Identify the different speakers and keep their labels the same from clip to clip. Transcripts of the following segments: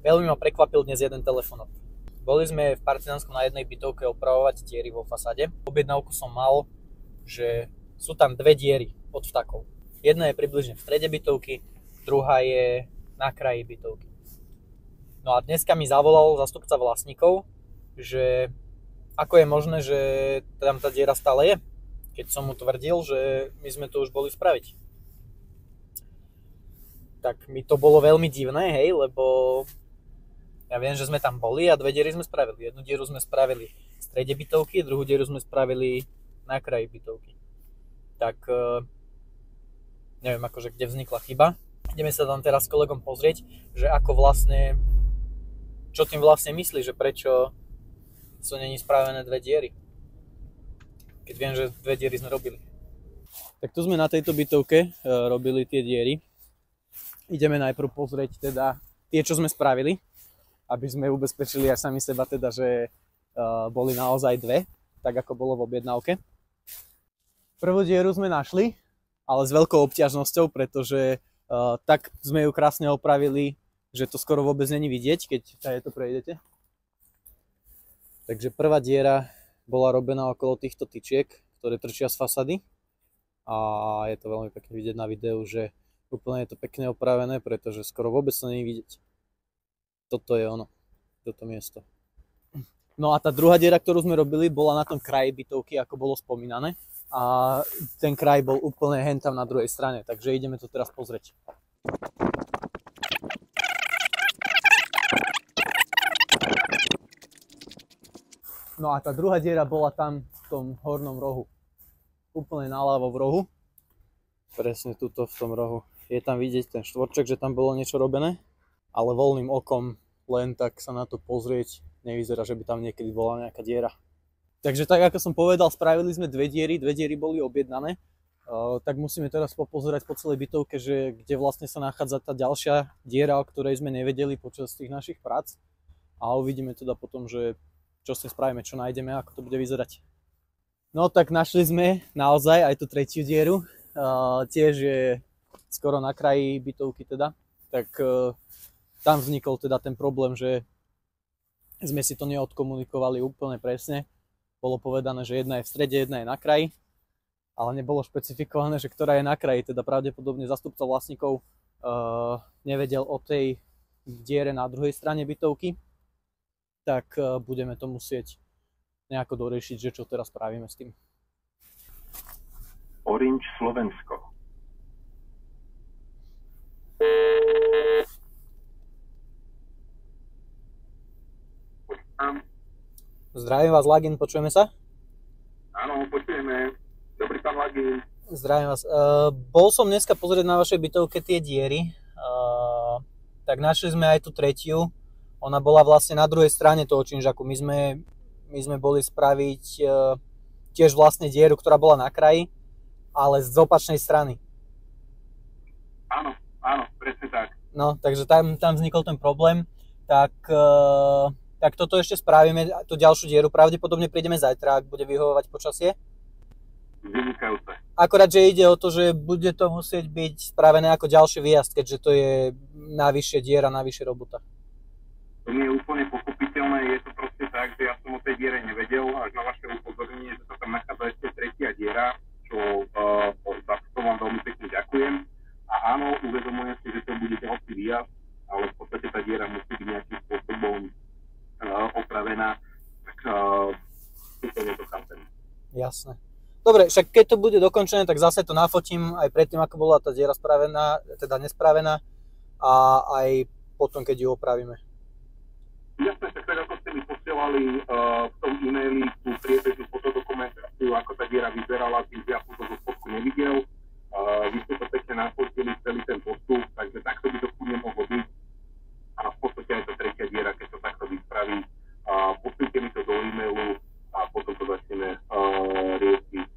Speaker 1: Veľmi ma prekvapil dnes jeden telefonát. Boli sme v Partizánskom na jednej bytovke opravovať diery vo fasáde. Objednávku som mal, že sú tam dve diery od vtakov. Jedna je približne v strede bytovky, druhá je na kraji bytovky. No a dneska mi zavolal zástupca vlastníkov, že ako je možné, že tam tá diera stále je, keď som mu tvrdil, že my sme to už boli spraviť. Tak mi to bolo veľmi divné, hej, lebo ja viem, že sme tam boli a dve diery sme spravili. Jednu dieru sme spravili v strede bytovky, druhú dieru sme spravili na kraji bytovky. Tak neviem akože kde vznikla chyba. Ideme sa tam teraz s kolegom pozrieť, že ako vlastne, čo tým vlastne myslí, že prečo sú není spravené dve diery. Keď viem, že dve diery sme robili. Tak tu sme na tejto bytovke robili tie diery. Ideme najprv pozrieť teda tie, čo sme spravili, aby sme ubezpečili aj sami seba teda, že boli naozaj dve, tak ako bolo v objednávke. Prvú dieru sme našli, ale s veľkou obťažnosťou, pretože tak sme ju krásne opravili, že to skoro vôbec není vidieť, keď to prejdete. Takže prvá diera bola robená okolo týchto tyčiek, ktoré trčia z fasady. A je to veľmi pekne vidieť na videu, že úplne je to pekne opravené, pretože skoro vôbec to není vidieť. Toto je ono, toto miesto. No a tá druhá diera, ktorú sme robili, bola na tom kraji bytovky, ako bolo spomínané. A ten kraj bol úplne hentam na druhej strane, takže ideme to teraz pozrieť. No a tá druhá diera bola tam v tom hornom rohu. Úplne naľavo v rohu. Presne tuto v tom rohu. Je tam vidieť ten štvorček, že tam bolo niečo robené. Ale voľným okom len tak sa na to pozrieť nevyzerá, že by tam niekedy bola nejaká diera. Takže tak ako som povedal, spravili sme dve diery boli objednané. Tak musíme teraz popozerať po celej bytovke, že kde vlastne sa nachádza tá ďalšia diera, o ktorej sme nevedeli počas tých našich prác. A uvidíme teda potom, že čo si spravíme, čo nájdeme, ako to bude vyzerať. No tak našli sme naozaj aj tú tretiu dieru. Tiež je skoro na kraji bytovky teda. Tak tam vznikol teda ten problém, že sme si to neodkomunikovali úplne presne. Bolo povedané, že jedna je v strede, jedna je na kraji, ale nebolo špecifikované, že ktorá je na kraji. Teda pravdepodobne zástupca vlastníkov nevedel o tej diere na druhej strane bytovky. Tak budeme to musieť nejako doriešiť, že čo teraz spravíme s tým.
Speaker 2: Orange Slovensko.
Speaker 1: Zdravím vás, Lagin, počujeme sa?
Speaker 2: Áno, počujeme. Dobrý pán Lagin.
Speaker 1: Zdravím vás. Bol som dneska pozrieť na vašej bytovke tie diery, tak našli sme aj tú tretiu. Ona bola vlastne na druhej strane toho činžaku. My sme boli spraviť tiež vlastne dieru, ktorá bola na kraji, ale z opačnej strany.
Speaker 2: Áno, presne tak.
Speaker 1: No, takže tam vznikol ten problém. Tak toto ešte spravíme, tú ďalšiu dieru. Pravdepodobne prídeme zajtra, ak bude vyhovovať počasie.
Speaker 2: Vynikajúce.
Speaker 1: Akorát, že ide o to, že bude to musieť byť spravené ako ďalší výjazd, keďže to je navyššie diera, navyššie robota.
Speaker 2: To nie je úplne pochopiteľné, je to proste tak, že ja som o tej diere nevedel, až na vaše upozornenie, že sa tam nachádza ešte tretia diera, čo za to vám veľmi pekne ďakujem. A áno, uvedomujem si, že to bude ďalší výjazd, ale v podstate tá diera musí byť nejakým spôsobom opravená, tak úplne to chápem.
Speaker 1: Jasné. Dobre, však keď to bude dokončené, tak zase to nafotím aj predtým, ako bola tá diera spravená, teda nespravená, a aj potom, keď ju opravíme.
Speaker 2: Jasné, tak ako ste mi posielali v tom e-maili tú priebežnú fotodokumentáciu, ako tá diera vyzerala, tým ja som to zo spodku nevidel. Vy ste to pekne nafotili celý ten postup, takže takto by to kľudne mohlo byť. A v podstate aj tá tretia diera, keď to takto vyspraví, pošlite mi to do e-mailu a potom to začneme riešiť.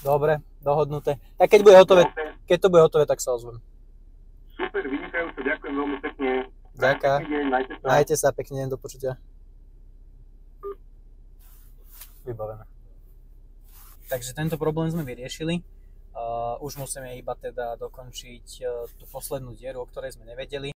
Speaker 1: Dobre, dohodnuté. Tak keď to bude hotové, tak sa ozvem.
Speaker 2: Super, vynikajúce, ďakujem veľmi pekne.
Speaker 1: Ďakujem. Majte sa, pekný deň, do počutia. Vybavené. Takže tento problém sme vyriešili. Už musíme iba teda dokončiť tú poslednú dieru, o ktorej sme nevedeli.